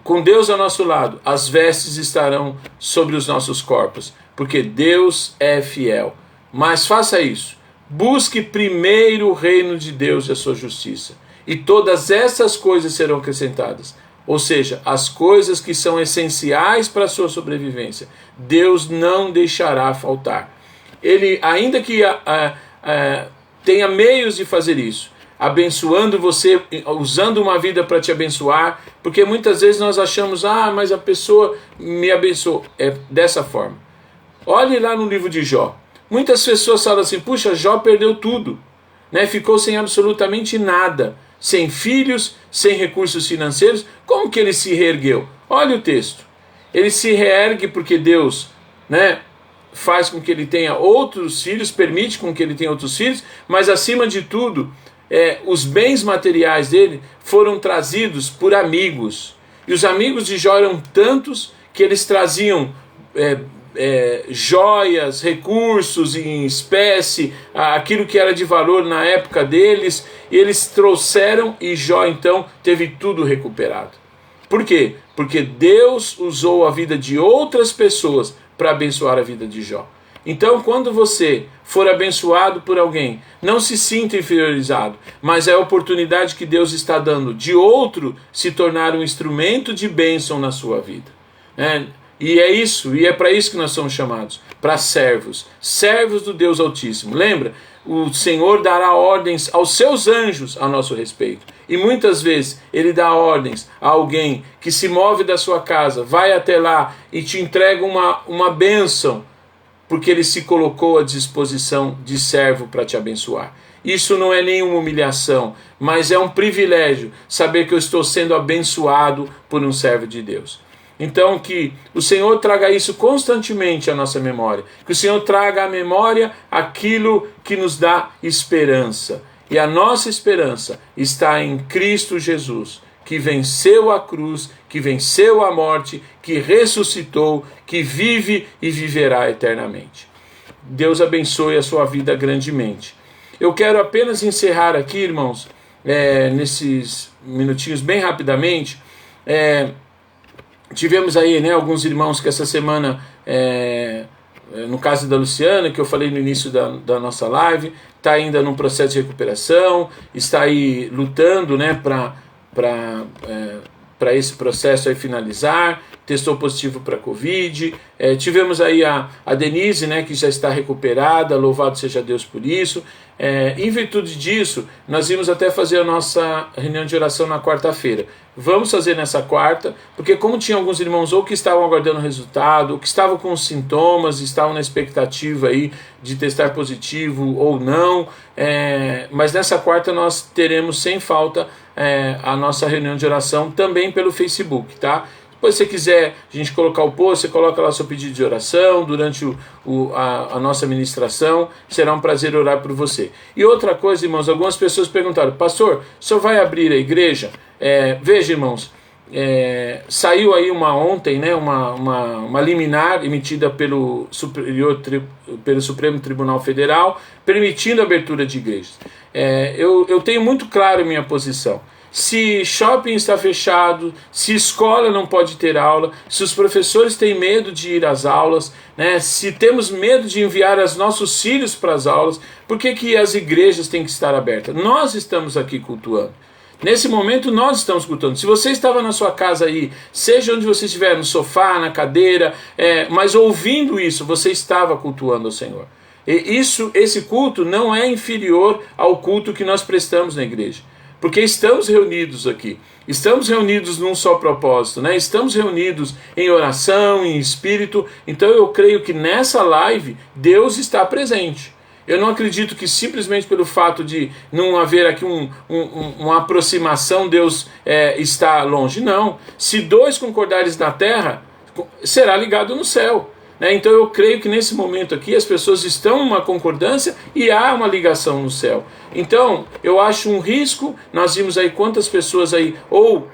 Com Deus ao nosso lado, as vestes estarão sobre os nossos corpos, porque Deus é fiel. Mas faça isso. Busque primeiro o reino de Deus e a sua justiça, e todas essas coisas serão acrescentadas. Ou seja, as coisas que são essenciais para a sua sobrevivência, Deus não deixará faltar. Ele, ainda que tenha meios de fazer isso, abençoando você, usando uma vida para te abençoar, porque muitas vezes nós achamos, mas a pessoa me abençoou. É dessa forma. Olhe lá no livro de Jó. Muitas pessoas falam assim, puxa, Jó perdeu tudo, ficou sem absolutamente nada, sem filhos, sem recursos financeiros. Como que ele se reergueu? Olha o texto. Ele se reergue porque Deus faz com que ele tenha outros filhos, permite com que ele tenha outros filhos, mas acima de tudo, os bens materiais dele foram trazidos por amigos. E os amigos de Jó eram tantos que eles traziam joias, recursos em espécie, aquilo que era de valor na época deles, e eles trouxeram, e Jó então teve tudo recuperado. Por quê? Porque Deus usou a vida de outras pessoas para abençoar a vida de Jó. Então, quando você for abençoado por alguém, não se sinta inferiorizado, mas é a oportunidade que Deus está dando de outro se tornar um instrumento de bênção na sua vida. E é isso, e é para isso que nós somos chamados, para servos do Deus Altíssimo. Lembra? O Senhor dará ordens aos seus anjos a nosso respeito. E muitas vezes Ele dá ordens a alguém que se move da sua casa, vai até lá e te entrega uma bênção, porque Ele se colocou à disposição de servo para te abençoar. Isso não é nenhuma humilhação, mas é um privilégio saber que eu estou sendo abençoado por um servo de Deus. Então que o Senhor traga isso constantemente à nossa memória, que o Senhor traga à memória aquilo que nos dá esperança. E a nossa esperança está em Cristo Jesus, que venceu a cruz, que venceu a morte, que ressuscitou, que vive e viverá eternamente. Deus abençoe a sua vida grandemente. Eu quero apenas encerrar aqui, irmãos, nesses minutinhos bem rapidamente. Tivemos aí alguns irmãos que essa semana, no caso da Luciana, que eu falei no início da nossa live, está ainda num processo de recuperação, está aí lutando para esse processo aí finalizar, testou positivo para Covid. Tivemos aí a Denise, que já está recuperada, louvado seja Deus por isso. Em virtude disso, nós íamos até fazer a nossa reunião de oração na quarta-feira. Vamos fazer nessa quarta, porque como tinha alguns irmãos ou que estavam aguardando o resultado, ou que estavam com sintomas, estavam na expectativa aí de testar positivo ou não, mas nessa quarta nós teremos sem falta a nossa reunião de oração também pelo Facebook, tá? Depois, se você quiser a gente colocar o post, você coloca lá seu pedido de oração durante a nossa ministração. Será um prazer orar por você. E outra coisa, irmãos, algumas pessoas perguntaram, pastor, o senhor vai abrir a igreja? Veja, irmãos, saiu aí ontem, uma liminar emitida pelo Supremo Tribunal Federal, permitindo a abertura de igrejas. Eu tenho muito claro a minha posição. se shopping está fechado, se escola não pode ter aula, se os professores têm medo de ir às aulas, né? Se temos medo de enviar os nossos filhos para as aulas, por que as igrejas têm que estar abertas? Nós estamos aqui cultuando. Nesse momento nós estamos cultuando. Se você estava na sua casa aí, seja onde você estiver, no sofá, na cadeira, mas ouvindo isso, você estava cultuando ao Senhor. E esse culto não é inferior ao culto que nós prestamos na igreja. Porque estamos reunidos aqui, estamos reunidos num só propósito, né? Estamos reunidos em oração, em espírito. Então eu creio que nessa live Deus está presente. Eu não acredito que simplesmente pelo fato de não haver aqui uma aproximação, Deus está longe. Não. Se dois concordares na terra, será ligado no céu. Então eu creio que nesse momento aqui as pessoas estão em uma concordância e há uma ligação no céu. Então eu acho um risco. Nós vimos aí quantas pessoas aí ou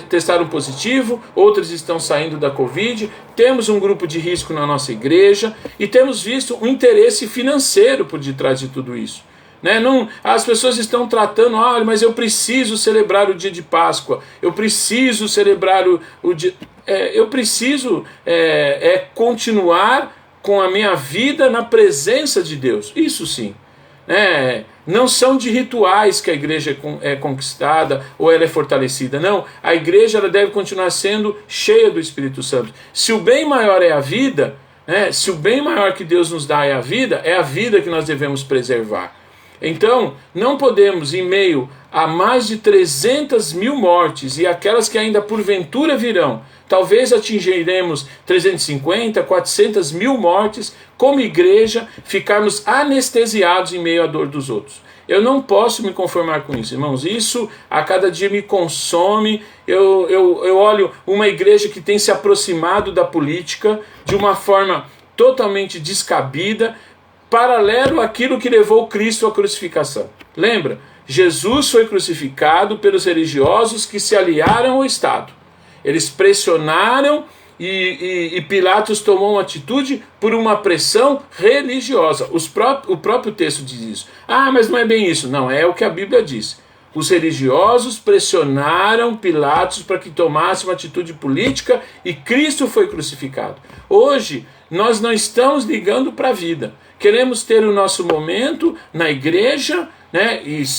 testaram positivo, outras estão saindo da Covid. Temos um grupo de risco na nossa igreja e temos visto um interesse financeiro por detrás de tudo isso. Não, as pessoas estão tratando, mas eu preciso celebrar o dia de Páscoa, eu preciso celebrar o dia... eu preciso continuar com a minha vida na presença de Deus. Isso sim. Não são de rituais que a igreja é conquistada ou ela é fortalecida. Não, a igreja ela deve continuar sendo cheia do Espírito Santo. Se o bem maior é a vida, se o bem maior que Deus nos dá é a vida que nós devemos preservar. Então, não podemos, em meio a mais de 300 mil mortes e aquelas que ainda porventura virão, talvez atingiremos 350, 400 mil mortes, como igreja, ficarmos anestesiados em meio à dor dos outros. Eu não posso me conformar com isso, irmãos. Isso a cada dia me consome. Eu olho uma igreja que tem se aproximado da política de uma forma totalmente descabida, paralelo àquilo que levou Cristo à crucificação. Lembra? Jesus foi crucificado pelos religiosos que se aliaram ao Estado. Eles pressionaram e Pilatos tomou uma atitude por uma pressão religiosa. O próprio texto diz isso. Mas não é bem isso. Não, é o que a Bíblia diz. Os religiosos pressionaram Pilatos para que tomasse uma atitude política e Cristo foi crucificado. Hoje, nós não estamos ligando para a vida. Queremos ter o nosso momento na igreja,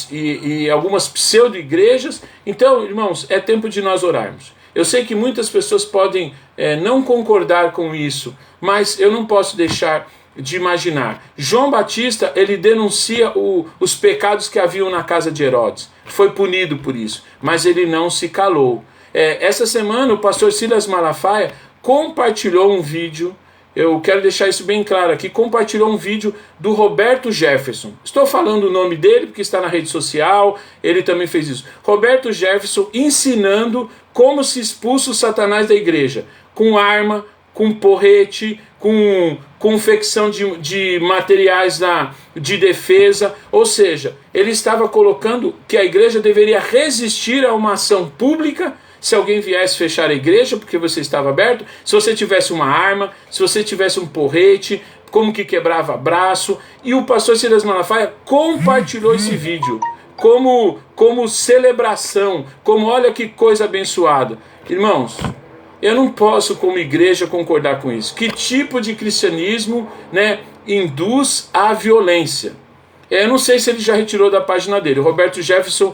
e algumas pseudo-igrejas. Então, irmãos, é tempo de nós orarmos. Eu sei que muitas pessoas podem não concordar com isso, mas eu não posso deixar de imaginar. João Batista, ele denuncia os pecados que haviam na casa de Herodes. Foi punido por isso, mas ele não se calou. Essa semana, o pastor Silas Malafaia compartilhou um vídeo. Eu quero deixar isso bem claro aqui. Compartilhou um vídeo do Roberto Jefferson. Estou falando o nome dele porque está na rede social. Ele também fez isso. Roberto Jefferson ensinando como se expulsa o Satanás da igreja. Com arma, com porrete, com confecção de materiais de defesa. Ou seja, ele estava colocando que a igreja deveria resistir a uma ação pública. Se alguém viesse fechar a igreja porque você estava aberto, se você tivesse uma arma, se você tivesse um porrete, como que quebrava braço. E o pastor Silas Malafaia compartilhou esse vídeo como celebração, como olha que coisa abençoada. Irmãos, eu não posso como igreja concordar com isso. Que tipo de cristianismo induz à violência? Eu não sei se ele já retirou da página dele. O Roberto Jefferson,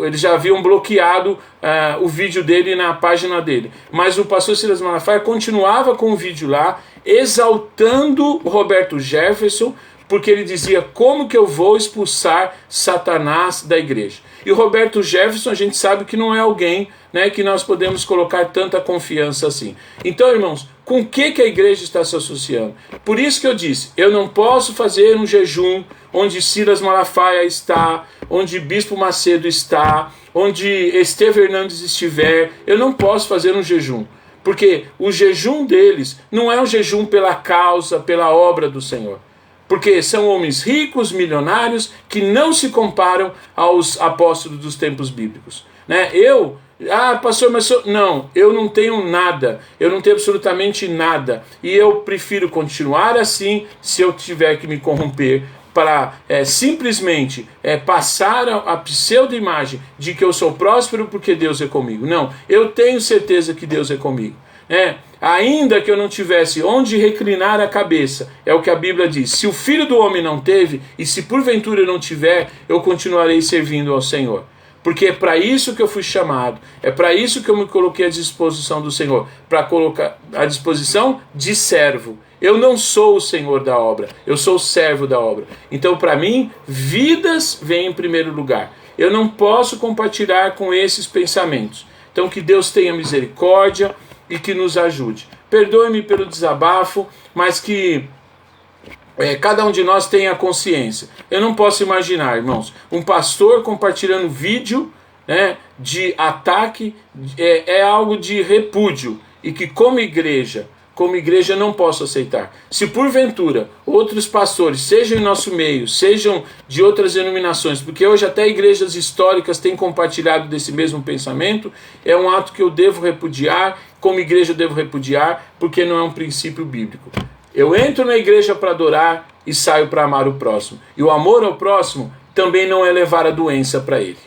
eles já haviam bloqueado o vídeo dele na página dele. Mas o pastor Silas Malafaia continuava com o vídeo lá, exaltando o Roberto Jefferson, porque ele dizia, como que eu vou expulsar Satanás da igreja? E o Roberto Jefferson, a gente sabe que não é alguém que nós podemos colocar tanta confiança assim. Então, irmãos, com o que a igreja está se associando? Por isso que eu disse, eu não posso fazer um jejum onde Silas Malafaia está, onde Bispo Macedo está, onde Estevão Hernandes estiver. Eu não posso fazer um jejum, porque o jejum deles não é um jejum pela causa, pela obra do Senhor. Porque são homens ricos, milionários, que não se comparam aos apóstolos dos tempos bíblicos. Pastor, mas não, eu não tenho nada, eu não tenho absolutamente nada, e eu prefiro continuar assim se eu tiver que me corromper para simplesmente passar a pseudo-imagem de que eu sou próspero porque Deus é comigo. Não, eu tenho certeza que Deus é comigo. Ainda que eu não tivesse onde reclinar a cabeça, é o que a Bíblia diz, se o Filho do Homem não teve, e se porventura eu não tiver, eu continuarei servindo ao Senhor. Porque é para isso que eu fui chamado, é para isso que eu me coloquei à disposição do Senhor, para colocar à disposição de servo. Eu não sou o Senhor da obra, eu sou o servo da obra. Então, para mim, vidas vêm em primeiro lugar. Eu não posso compartilhar com esses pensamentos. Então, que Deus tenha misericórdia e que nos ajude. Perdoe-me pelo desabafo, mas que cada um de nós tenha consciência. Eu não posso imaginar, irmãos, um pastor compartilhando vídeo de ataque, é algo de repúdio, e que como igreja não posso aceitar. Se porventura outros pastores, sejam em nosso meio, sejam de outras denominações, porque hoje até igrejas históricas têm compartilhado desse mesmo pensamento, é um ato que eu devo repudiar, como igreja eu devo repudiar, porque não é um princípio bíblico. Eu entro na igreja para adorar e saio para amar o próximo. E o amor ao próximo também não é levar a doença para ele.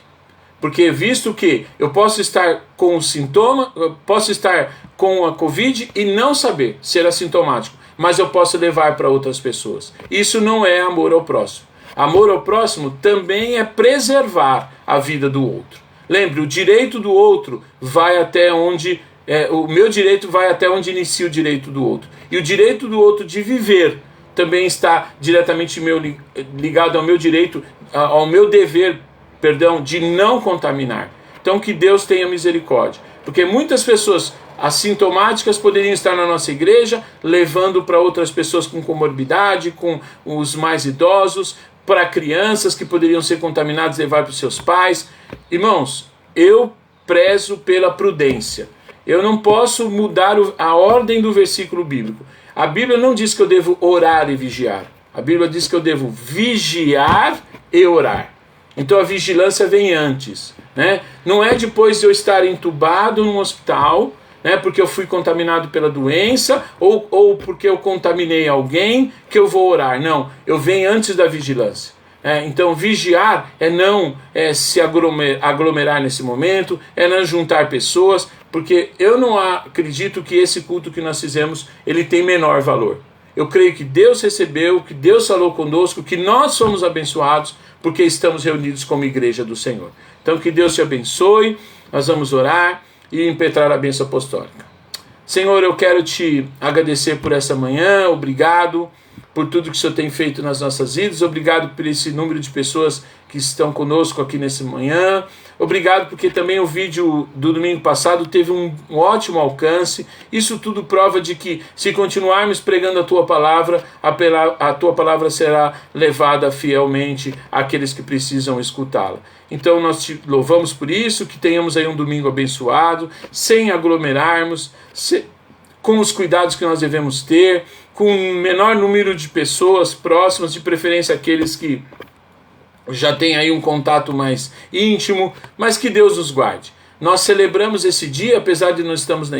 Porque visto que eu posso estar com o sintoma, eu posso estar com a Covid e não saber ser assintomático, mas eu posso levar para outras pessoas. Isso não é amor ao próximo. Amor ao próximo também é preservar a vida do outro. Lembre, o direito do outro vai até onde... o meu direito vai até onde inicia o direito do outro. E o direito do outro de viver também está diretamente ligado ao meu direito, ao meu dever, de não contaminar. Então que Deus tenha misericórdia. Porque muitas pessoas assintomáticas poderiam estar na nossa igreja, levando para outras pessoas com comorbidade, com os mais idosos, para crianças que poderiam ser contaminadas e levar para os seus pais. Irmãos, eu prezo pela prudência. Eu não posso mudar a ordem do versículo bíblico. A Bíblia não diz que eu devo orar e vigiar. A Bíblia diz que eu devo vigiar e orar. Então a vigilância vem antes. Não é depois de eu estar entubado num hospital, porque eu fui contaminado pela doença, ou porque eu contaminei alguém, que eu vou orar. Não, eu venho antes da vigilância. Então vigiar é não se aglomerar nesse momento, é não juntar pessoas, porque eu não acredito que esse culto que nós fizemos, ele tem menor valor. Eu creio que Deus recebeu, que Deus falou conosco, que nós somos abençoados, porque estamos reunidos como igreja do Senhor. Então que Deus te abençoe, nós vamos orar e impetrar a bênção apostólica. Senhor, eu quero te agradecer por essa manhã, obrigado por tudo que o Senhor tem feito nas nossas vidas, obrigado por esse número de pessoas que estão conosco aqui nessa manhã, obrigado porque também o vídeo do domingo passado teve um ótimo alcance. Isso tudo prova de que se continuarmos pregando a tua palavra, a tua palavra será levada fielmente àqueles que precisam escutá-la. Então nós te louvamos por isso, que tenhamos aí um domingo abençoado, sem aglomerarmos, com os cuidados que nós devemos ter, com o menor número de pessoas próximas, de preferência aqueles que já têm aí um contato mais íntimo, mas que Deus nos guarde. Nós celebramos esse dia, apesar de não estarmos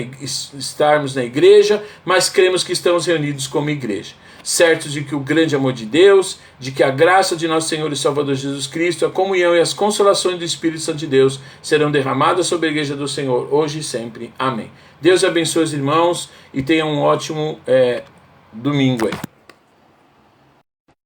na igreja, mas cremos que estamos reunidos como igreja, certos de que o grande amor de Deus, de que a graça de nosso Senhor e Salvador Jesus Cristo, a comunhão e as consolações do Espírito Santo de Deus serão derramadas sobre a igreja do Senhor, hoje e sempre. Amém. Deus abençoe os irmãos e tenham um ótimo domingo aí.